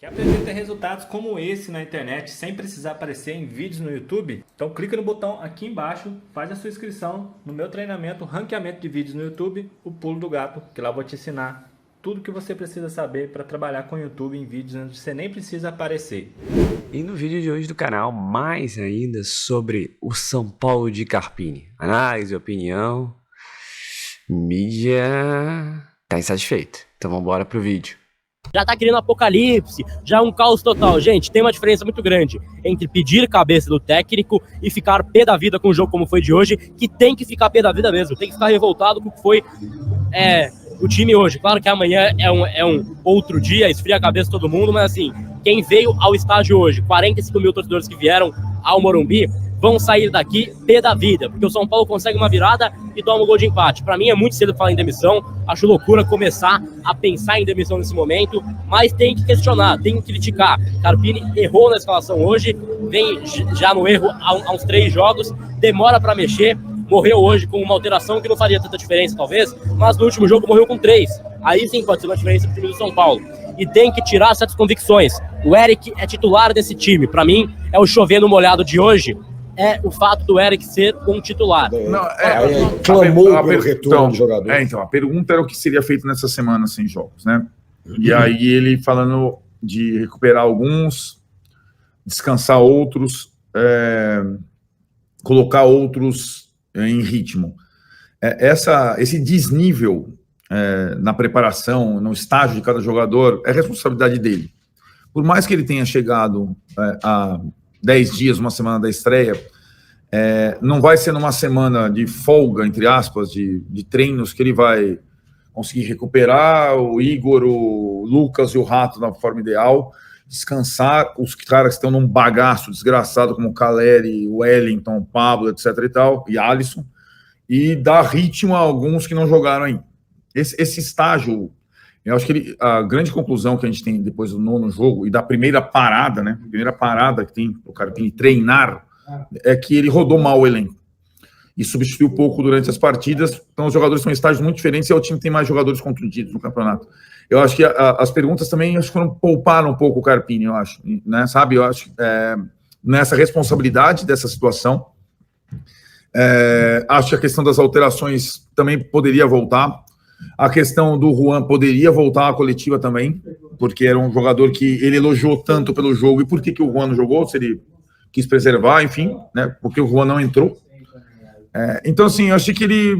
Quer aprender a ter resultados como esse na internet sem precisar aparecer em vídeos no YouTube? Então clica no botão aqui embaixo, faz a sua inscrição no meu treinamento Ranqueamento de Vídeos no YouTube, o Pulo do Gato, que lá eu vou te ensinar tudo que você precisa saber para trabalhar com o YouTube em vídeos onde você nem precisa aparecer. E no vídeo de hoje do canal, mais ainda sobre o São Paulo de Carpini. Análise, opinião, mídia tá insatisfeito. Então vamos embora pro vídeo. Já tá querendo apocalipse, já é um caos total. Gente, tem uma diferença muito grande entre pedir cabeça do técnico e ficar pé da vida com um jogo como foi de hoje, que tem que ficar pé da vida mesmo, tem que ficar revoltado com o que foi o time hoje. Claro que amanhã é um outro dia, esfria a cabeça de todo mundo, mas assim, quem veio ao estádio hoje, 45 mil torcedores que vieram ao Morumbi, vão sair daqui pé da vida, porque o São Paulo consegue uma virada e toma um gol de empate. Para mim é muito cedo falar em demissão, acho loucura começar a pensar em demissão nesse momento, mas tem que questionar, tem que criticar. Carpini errou na escalação hoje, vem já no erro há uns 3 jogos, demora para mexer, morreu hoje com uma alteração que não faria tanta diferença talvez, mas no último jogo morreu com 3. Aí sim pode ser uma diferença pro time do São Paulo. E tem que tirar certas convicções. O Eric é titular desse time, para mim é o chovendo molhado de hoje, é o fato do Eric ser um titular. Clamou pelo retorno do jogador. Então, a pergunta era o que seria feito nessa semana sem jogos, né? E aí ele falando de recuperar alguns, descansar outros, colocar outros em ritmo. Esse desnível na preparação, no estágio de cada jogador, é responsabilidade dele. Por mais que ele tenha chegado a 10 dias, uma semana da estreia, não vai ser numa semana de folga, entre aspas, de treinos que ele vai conseguir recuperar o Igor, o Lucas e o Rato na forma ideal, descansar os caras que estão num bagaço desgraçado como o Caleri, o Wellington, o Pablo, etc. e tal, e Alisson, e dar ritmo a alguns que não jogaram ainda. Esse estágio, eu acho que a grande conclusão que a gente tem depois do 9º jogo e da primeira parada, né? A primeira parada que tem o Carpini treinar é que ele rodou mal o elenco e substituiu pouco durante as partidas. Então, os jogadores são em estágios muito diferentes e é o time que tem mais jogadores contundidos no campeonato. Eu acho que as perguntas também pouparam um pouco o Carpini, eu acho, né? Sabe? Eu acho nessa responsabilidade dessa situação. Acho que a questão das alterações também poderia voltar. A questão do Juan poderia voltar à coletiva também, porque era um jogador que ele elogiou tanto pelo jogo. E por que o Juan não jogou? Se ele quis preservar, enfim, né? Porque o Juan não entrou. Então, assim, eu achei que ele,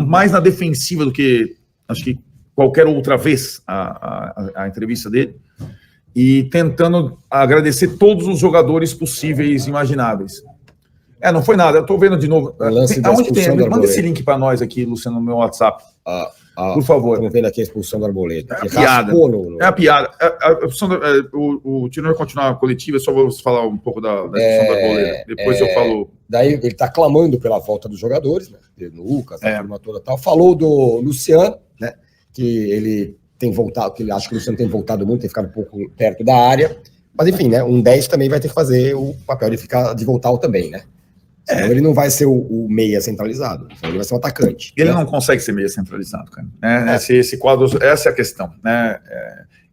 mais na defensiva do que, acho que qualquer outra vez, a entrevista dele, e tentando agradecer todos os jogadores possíveis e imagináveis. Não foi nada, eu tô vendo de novo. Aonde tem? Manda esse link para nós aqui, Luciano, no meu WhatsApp. Por favor. Estamos vendo aqui a expulsão do Arboleda. É a piada. É a piada. O Tino vai continuar a coletiva, eu só vou falar um pouco da expulsão do Arboleda. Depois eu falo. Daí ele está clamando pela volta dos jogadores, né? Do Lucas, a turma toda tal. Falou do Luciano, né? Que ele tem voltado, que ele acha que o Luciano tem voltado muito, tem ficado um pouco perto da área. Mas enfim, né? Um 10 também vai ter que fazer o papel de voltar também, né? Senão ele não vai ser o meia centralizado, ele vai ser um atacante. Ele não consegue ser meia centralizado, cara. Esse quadro, essa é a questão, né?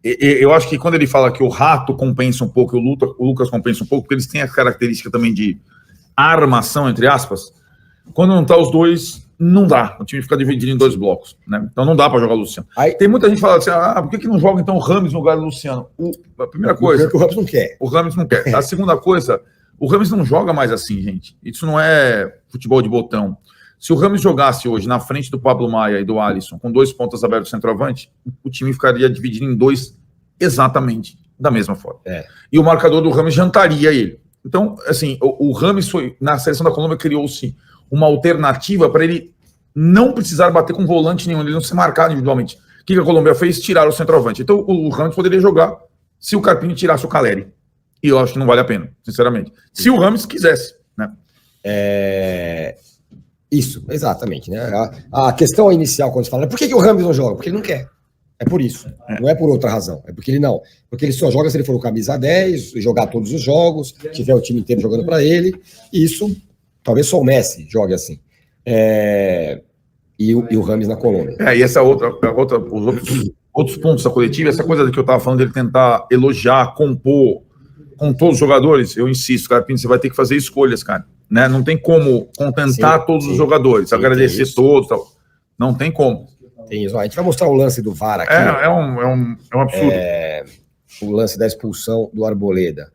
Eu acho que quando ele fala que o Rato compensa um pouco, o Lucas compensa um pouco, porque eles têm a característica também de armação, entre aspas. Quando não tá os dois, não dá. O time fica dividido em 2 blocos, né? Então não dá para jogar o Luciano. Aí tem muita gente falando assim, por que não joga então o Rames no lugar do Luciano? A primeira coisa... Porque o Rames não quer. O Rames não quer. A segunda coisa... O Rames não joga mais assim, gente. Isso não é futebol de botão. Se o Rames jogasse hoje na frente do Pablo Maia e do Alisson, com 2 pontas abertos centroavante, o time ficaria dividido em 2 exatamente da mesma forma. E o marcador do Rames jantaria ele. Então, assim, o Rames foi, na seleção da Colômbia, criou-se uma alternativa para ele não precisar bater com volante nenhum, ele não se marcar individualmente. O que a Colômbia fez? Tirar o centroavante. Então, o Rames poderia jogar se o Carpini tirasse o Caleri. E eu acho que não vale a pena, sinceramente. Se o Rames quisesse, né? Isso, exatamente, né? A questão inicial, quando você fala, por que o Rames não joga? Porque ele não quer. É por isso. Não é por outra razão. É porque ele não. Porque ele só joga se ele for o camisa 10, jogar todos os jogos, tiver o time inteiro jogando para ele. E isso, talvez só o Messi jogue assim. E o Rames na Colômbia. E essa outra, os outros outros pontos da coletiva, essa coisa que eu estava falando dele tentar elogiar, compor com todos os jogadores, eu insisto, Carpini, você vai ter que fazer escolhas, cara. Né? Não tem como contentar todos os jogadores, agradecer todos, tal. Não tem como. Tem isso. A gente vai mostrar o lance do VAR aqui. É um absurdo. O lance da expulsão do Arboleda.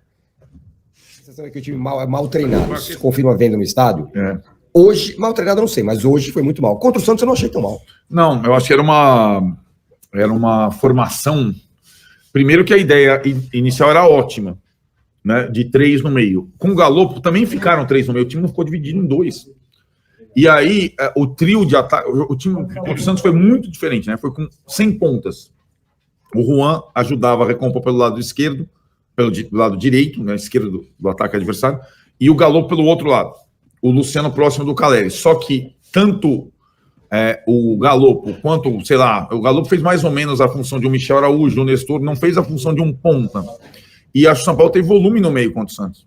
Vocês sabem que o time mal treinado. Você confirma vendo no estádio? Hoje, mal treinado eu não sei, mas hoje foi muito mal. Contra o Santos eu não achei tão mal. Não, eu acho que era uma formação. Primeiro que a ideia inicial era ótima, né? De 3 no meio. Com o Galopo também ficaram 3 no meio. O time não ficou dividido em 2. E aí, o trio de ataque, o time contra o Santos foi muito diferente, né? Foi com 100 pontas. O Juan ajudava a recompor pelo lado esquerdo, pelo lado direito, né? Esquerdo do ataque adversário, e o Galopo pelo outro lado. O Luciano próximo do Caleri. Só que tanto o Galopo quanto, sei lá, o Galopo fez mais ou menos a função de um Michel Araújo, o Nestor não fez a função de um ponta. E acho que o São Paulo teve volume no meio contra o Santos.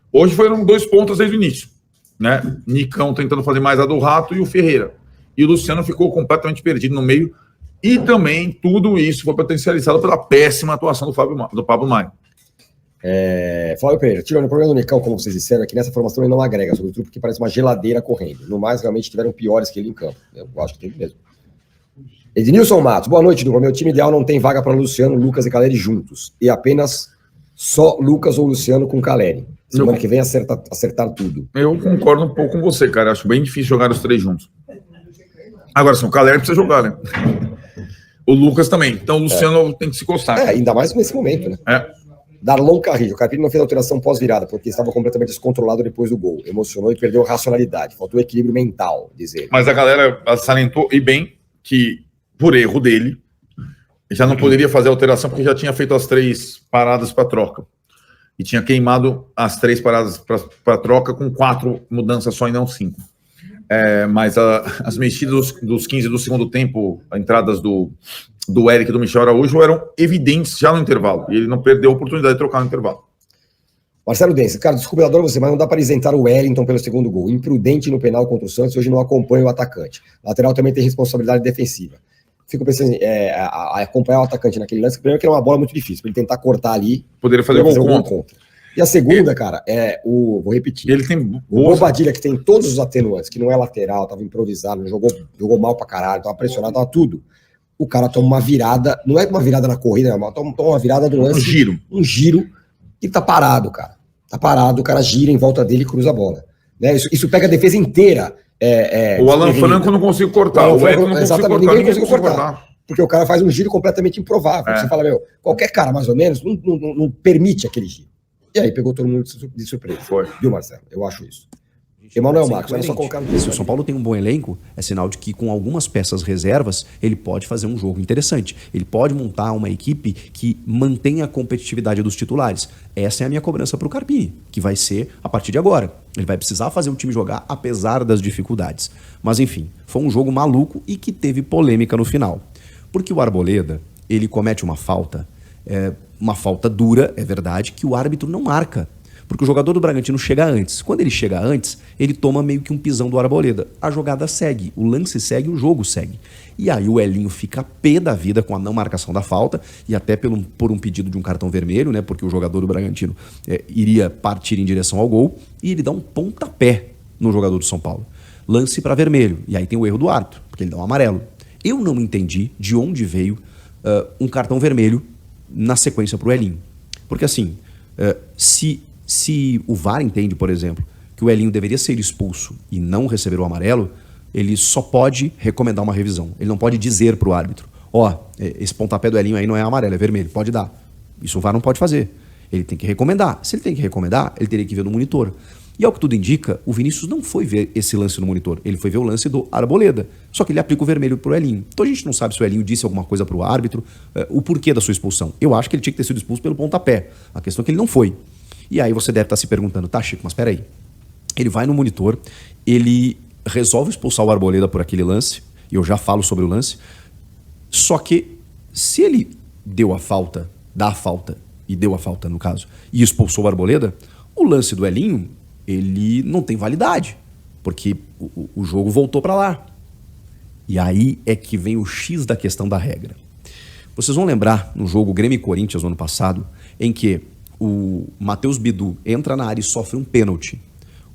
Hoje foram 2 pontas desde o início. Né? Nicão tentando fazer mais a do Rato e o Ferreira. E o Luciano ficou completamente perdido no meio. E também tudo isso foi potencializado pela péssima atuação do Pablo Maia. Flávio Pereira, tirando o problema do Nicão, como vocês disseram, aqui nessa formação ele não agrega, sobretudo porque parece uma geladeira correndo. No mais, realmente tiveram piores que ele em campo. Eu acho que teve mesmo. Ednilson Matos, boa noite, dupla. Meu time ideal não tem vaga para Luciano, Lucas e Caleri juntos. E apenas só Lucas ou Luciano com Caleri. Semana que vem acertar tudo. Eu concordo um pouco com você, cara. Acho bem difícil jogar os 3 juntos. Agora, o Caleri precisa jogar, né? O Lucas também. Então, o Luciano tem que se coçar. Ainda mais nesse momento, né? Darlon Carrillo. O Carpini não fez alteração pós-virada, porque estava completamente descontrolado depois do gol. Emocionou e perdeu a racionalidade. Faltou equilíbrio mental, diz ele. Mas a galera salientou, e bem, que por erro dele, já não poderia fazer alteração, porque já tinha feito as 3 paradas para troca. E tinha queimado as 3 paradas para troca com 4 mudanças só e não 5. Mas as mexidas dos 15 do segundo tempo, as entradas do Eric e do Michel Araújo eram evidentes já no intervalo. E ele não perdeu a oportunidade de trocar no intervalo. Marcelo Dense, cara, desculpa, eu adoro você, mas não dá para isentar o Wellington pelo segundo gol. Imprudente no penal contra o Santos, hoje não acompanha o atacante. Lateral também tem responsabilidade defensiva. Fico pensando a acompanhar o atacante naquele lance, primeiro que era uma bola muito difícil, para ele tentar cortar ali. Poderia fazer um gol contra. E a segunda, cara, vou repetir. Ele tem o Bobadilha, que tem todos os atenuantes, que não é lateral, tava improvisado, jogou mal pra caralho, tava pressionado, tava tudo. O cara toma uma virada, não é uma virada na corrida, mas toma uma virada do lance. Um giro, e tá parado, cara. Tá parado, o cara gira em volta dele e cruza a bola. Né? Isso pega a defesa inteira. O Alan Franco não conseguiu cortar, o Eric não conseguiu cortar, ninguém conseguiu cortar. Porque o cara faz um giro completamente improvável. Você fala, qualquer cara, mais ou menos, não permite aquele giro. E aí pegou todo mundo de surpresa. Foi. Viu, Marcelo? Eu acho isso. Emanuel Marcos, olha só colocar no... Se o São Paulo tem um bom elenco, é sinal de que com algumas peças reservas, ele pode fazer um jogo interessante. Ele pode montar uma equipe que mantenha a competitividade dos titulares. Essa é a minha cobrança para o Carpini, que vai ser a partir de agora. Ele vai precisar fazer o time jogar apesar das dificuldades. Mas enfim, foi um jogo maluco e que teve polêmica no final. Porque o Arboleda, ele comete uma falta dura, é verdade, que o árbitro não marca. Porque o jogador do Bragantino chega antes. Quando ele chega antes, ele toma meio que um pisão do Arboleda. A jogada segue, o lance segue, o jogo segue. E aí o Elinho fica pé da vida com a não marcação da falta e até por um pedido de um cartão vermelho, né? Porque o jogador do Bragantino iria partir em direção ao gol e ele dá um pontapé no jogador do São Paulo. Lance para vermelho. E aí tem o erro do árbitro, porque ele dá um amarelo. Eu não entendi de onde veio um cartão vermelho na sequência para o Elinho. Porque assim, se o VAR entende, por exemplo, que o Elinho deveria ser expulso e não receber o amarelo, ele só pode recomendar uma revisão. Ele não pode dizer para o árbitro, esse pontapé do Elinho aí não é amarelo, é vermelho, pode dar. Isso o VAR não pode fazer. Ele tem que recomendar. Se ele tem que recomendar, ele teria que ver no monitor. E ao que tudo indica, o Vinícius não foi ver esse lance no monitor. Ele foi ver o lance do Arboleda. Só que ele aplica o vermelho pro Elinho. Então a gente não sabe se o Elinho disse alguma coisa pro árbitro, o porquê da sua expulsão. Eu acho que ele tinha que ter sido expulso pelo pontapé. A questão é que ele não foi. E aí você deve estar se perguntando, tá, Chico, mas peraí. Ele vai no monitor, ele resolve expulsar o Arboleda por aquele lance, e eu já falo sobre o lance, só que se ele deu a falta, deu a falta no caso, e expulsou o Arboleda, o lance do Elinho, ele não tem validade, porque o jogo voltou para lá. E aí é que vem o X da questão da regra. Vocês vão lembrar no jogo Grêmio e Corinthians no ano passado, em que o Matheus Bidu entra na área e sofre um pênalti.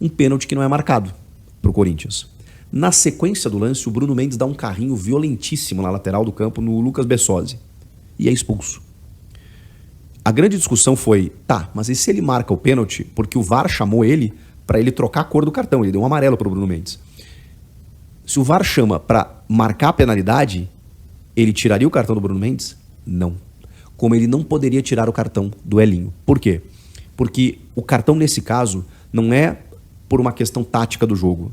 Um pênalti que não é marcado para o Corinthians. Na sequência do lance, o Bruno Mendes dá um carrinho violentíssimo na lateral do campo no Lucas Bessosi e é expulso. A grande discussão foi, tá, mas e se ele marca o pênalti porque o VAR chamou ele para ele trocar a cor do cartão, ele deu um amarelo para o Bruno Mendes. Se o VAR chama para marcar a penalidade, ele tiraria o cartão do Bruno Mendes? Não. Como ele não poderia tirar o cartão do Elinho. Por quê? Porque o cartão, nesse caso, não é por uma questão tática do jogo.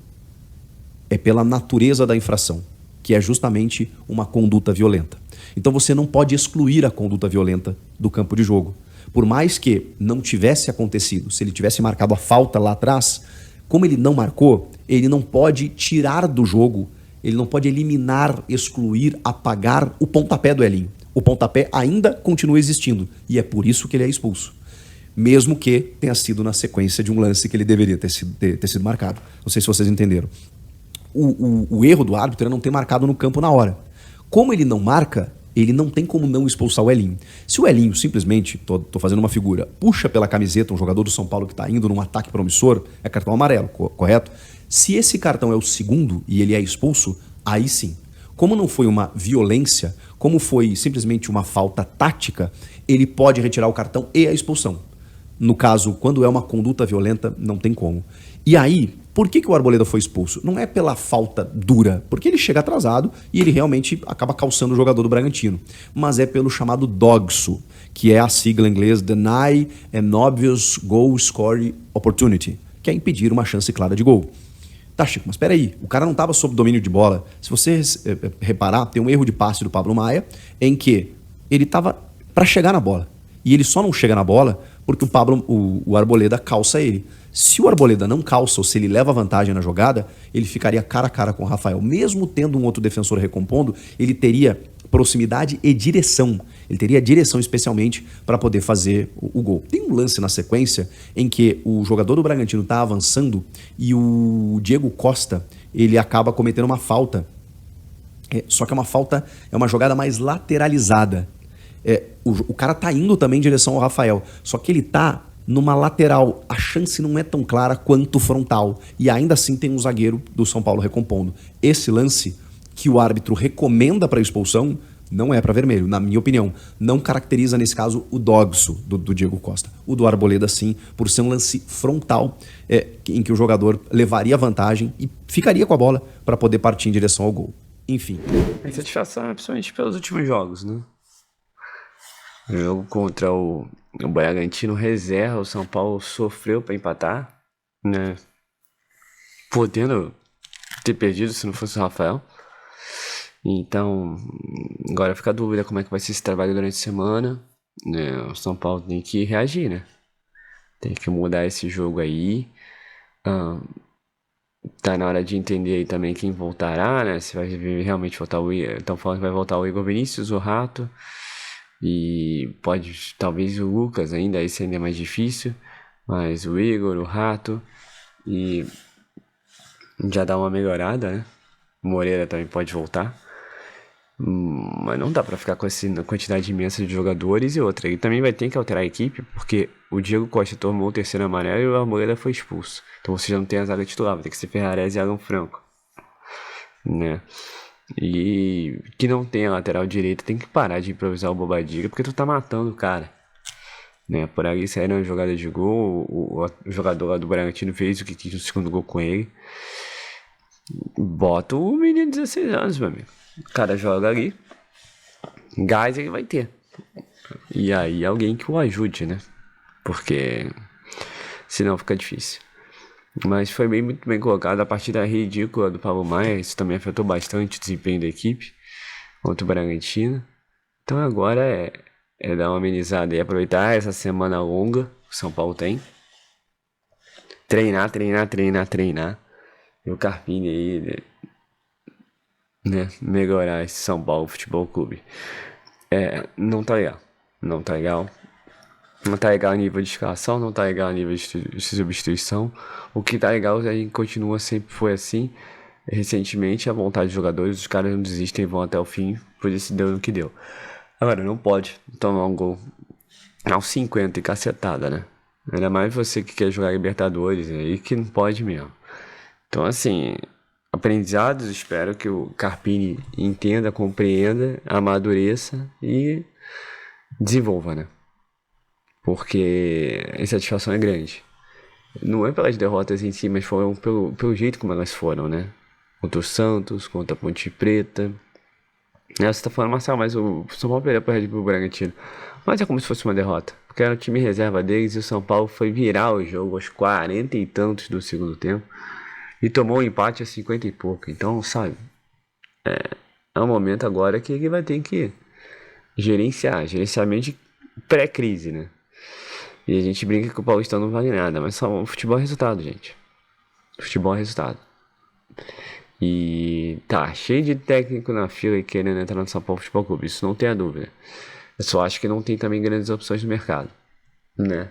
É pela natureza da infração, que é justamente uma conduta violenta. Então você não pode excluir a conduta violenta do campo de jogo. Por mais que não tivesse acontecido, se ele tivesse marcado a falta lá atrás, como ele não marcou, ele não pode tirar do jogo, ele não pode eliminar, excluir, apagar o pontapé do Elinho. O pontapé ainda continua existindo e é por isso que ele é expulso. Mesmo que tenha sido na sequência de um lance que ele deveria ter sido marcado. Não sei se vocês entenderam. O erro do árbitro é não ter marcado no campo na hora. Como ele não marca, ele não tem como não expulsar o Elinho. Se o Elinho simplesmente, tô fazendo uma figura, puxa pela camiseta um jogador do São Paulo que está indo num ataque promissor, é cartão amarelo, correto? Se esse cartão é o segundo e ele é expulso, aí sim. Como não foi uma violência, como foi simplesmente uma falta tática, ele pode retirar o cartão e a expulsão. No caso, quando é uma conduta violenta, não tem como. E aí, por que o Arboleda foi expulso? Não é pela falta dura, porque ele chega atrasado e ele realmente acaba calçando o jogador do Bragantino. Mas é pelo chamado DOGSO, que é a sigla em inglês Deny an Obvious Goal Score Opportunity, que é impedir uma chance clara de gol. Tá, Chico, mas peraí, o cara não estava sob domínio de bola. Se você reparar, tem um erro de passe do Pablo Maia, em que ele estava para chegar na bola. E ele só não chega na bola porque o Arboleda calça ele. Se o Arboleda não calça ou se ele leva vantagem na jogada, ele ficaria cara a cara com o Rafael. Mesmo tendo um outro defensor recompondo, ele teria proximidade e direção. Ele teria direção especialmente para poder fazer o gol. Tem um lance na sequência em que o jogador do Bragantino está avançando e o Diego Costa ele acaba cometendo uma falta. Só que é uma falta, é uma jogada mais lateralizada. O cara tá indo também em direção ao Rafael, só que ele tá numa lateral. A chance não é tão clara quanto frontal. E ainda assim tem um zagueiro do São Paulo recompondo. Esse lance que o árbitro recomenda para expulsão não é para vermelho, na minha opinião. Não caracteriza, nesse caso, o DOGSO do Diego Costa. O do Arboleda, sim, por ser um lance frontal em que o jogador levaria vantagem e ficaria com a bola para poder partir em direção ao gol. Enfim. Tem satisfação, principalmente pelos últimos jogos, né? O jogo contra o Bragantino reserva, o São Paulo sofreu para empatar, né? Podendo ter perdido se não fosse o Rafael. Então, agora fica a dúvida como é que vai ser esse trabalho durante a semana, né? O São Paulo tem que reagir, né? Tem que mudar esse jogo aí. Tá na hora de entender aí também quem voltará, né? Se vai realmente voltar o Igor. Estão falando que vai voltar o Igor Vinícius, o Rato. E pode, talvez o Lucas ainda, esse ainda é mais difícil. Mas o Igor, o Rato. E já dá uma melhorada, né? O Moreira também pode voltar. Mas não dá pra ficar com essa quantidade imensa de jogadores. E outra, ele também vai ter que alterar a equipe, porque o Diego Costa tomou o terceiro amarelo e o Arboleda foi expulso. Então você já não tem a zaga titular, vai ter que ser Ferrarese e Alan Franco, né? E que não tem a lateral direita tem que parar de improvisar o Bobadilla, porque tu tá matando o cara, né? Por aí saíram uma jogada de gol, o jogador lá do Bragantino fez o que quis no segundo gol com ele. Bota o menino de 16 anos, meu amigo. O cara joga ali, gás ele vai ter. E aí alguém que o ajude, né? Porque senão fica difícil. Mas foi muito bem colocado. A partida ridícula do Pablo Maia, isso também afetou bastante o desempenho da equipe contra o Bragantino. Então agora é dar uma amenizada e aproveitar essa semana longa que o São Paulo tem. Treinar. E o Carpini aí, né? Melhorar esse São Paulo Futebol Clube. Não tá legal. Não tá legal a nível de escalação, não tá legal a nível de substituição. O que tá legal é que continua, sempre foi assim. Recentemente, a vontade dos jogadores, os caras não desistem e vão até o fim, por isso deu no que deu. Agora, não pode tomar um gol aos 50 e cacetada, né? Ainda mais você que quer jogar Libertadores, aí que não pode mesmo. Então, assim, aprendizados, espero que o Carpini entenda, compreenda, amadureça e desenvolva, né? Porque a insatisfação é grande. Não é pelas derrotas em si, mas foram pelo jeito como elas foram, né? Contra o Santos, contra a Ponte Preta. Você tá falando, Marcelo, mas o São Paulo perdeu para o Red Bull Bragantino. Mas é como se fosse uma derrota. Porque era o time reserva deles e o São Paulo foi virar o jogo aos 40 e tantos do segundo tempo. E tomou um empate a 50 e pouco. Então, sabe, é um momento agora que ele vai ter que gerenciamento pré-crise, né? E a gente brinca que o Paulistão não vale nada, mas só o futebol é resultado, gente. O futebol é resultado. E tá cheio de técnico na fila e querendo entrar no São Paulo Futebol Clube, isso não tem a dúvida. Eu só acho que não tem também grandes opções no mercado, né?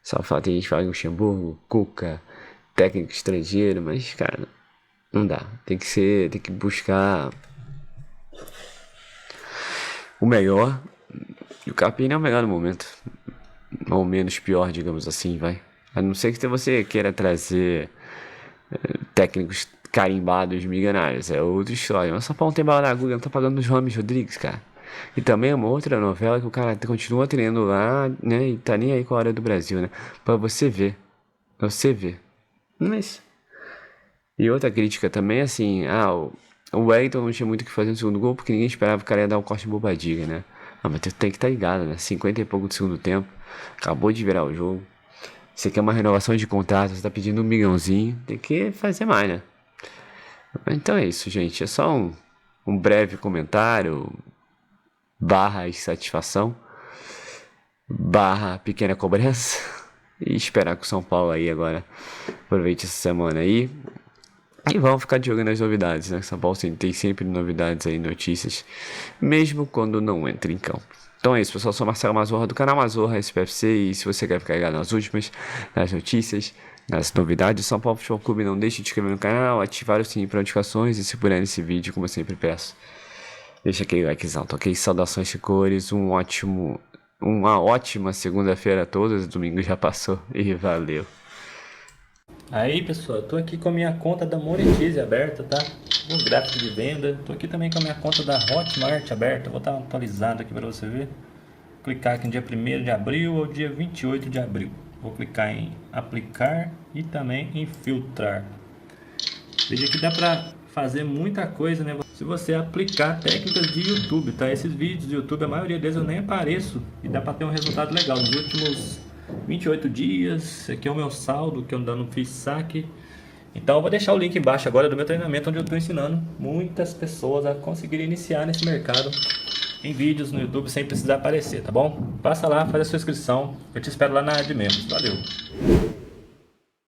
Só tem gente que fala em Luxemburgo, Cuca, técnico estrangeiro, mas, cara, não dá. Tem que buscar o melhor. E o Carpini é o melhor no momento. Ou menos pior, digamos assim, vai. A não ser que você queira trazer técnicos carimbados milionários, é outra história. Mas São Paulo tem bala na agulha, não tá pagando os Rames Rodrigues, cara. E também é uma outra novela que o cara continua treinando lá, né? E tá nem aí com a hora do Brasil, né? Pra você ver. Mas... E outra crítica também, assim, o Wellington não tinha muito o que fazer no segundo gol, porque ninguém esperava que o cara ia dar um corte de Bobadilha, né? Mas tu tem que estar ligado, né? 50 e pouco do segundo tempo, acabou de virar o jogo. Você quer uma renovação de contrato, você tá pedindo 1 milhãozinho, tem que fazer mais, né? Então é isso, gente. É só um breve comentário, / insatisfação, / pequena cobrança. E esperar que o São Paulo aí agora aproveite essa semana aí. E vamos ficar de olho nas novidades, né? São Paulo tem sempre novidades aí, notícias, mesmo quando não entra em campo. Então é isso, pessoal. Eu sou Marcelo Mazorra do canal Mazorra SPFC. E se você quer ficar ligado nas últimas, nas notícias, nas novidades do São Paulo Futebol Clube, não deixe de se inscrever no canal, ativar o sininho para notificações e se puder nesse vídeo, como eu sempre peço, deixa aquele likezão, ok? Saudações de cores, uma ótima segunda-feira a todos, domingo já passou e valeu. Aí pessoal, eu tô aqui com a minha conta da Monetize aberta, tá? O gráfico de venda. Tô aqui também com a minha conta da Hotmart aberta. Vou estar atualizado aqui para você ver. Vou clicar aqui no dia 1º de abril ou dia 28 de abril. Vou clicar em aplicar e também em filtrar. Veja que dá para fazer muita coisa, né? Se você aplicar técnicas de YouTube, tá? Esses vídeos do YouTube, a maioria deles eu nem apareço e dá para ter um resultado legal. Nos últimos 28 dias, esse aqui é o meu saldo que eu ainda não fiz saque. Então eu vou deixar o link embaixo agora do meu treinamento, onde eu estou ensinando muitas pessoas a conseguirem iniciar nesse mercado em vídeos no YouTube sem precisar aparecer, tá bom? Passa lá, faz a sua inscrição, eu te espero lá na área de membros. Valeu!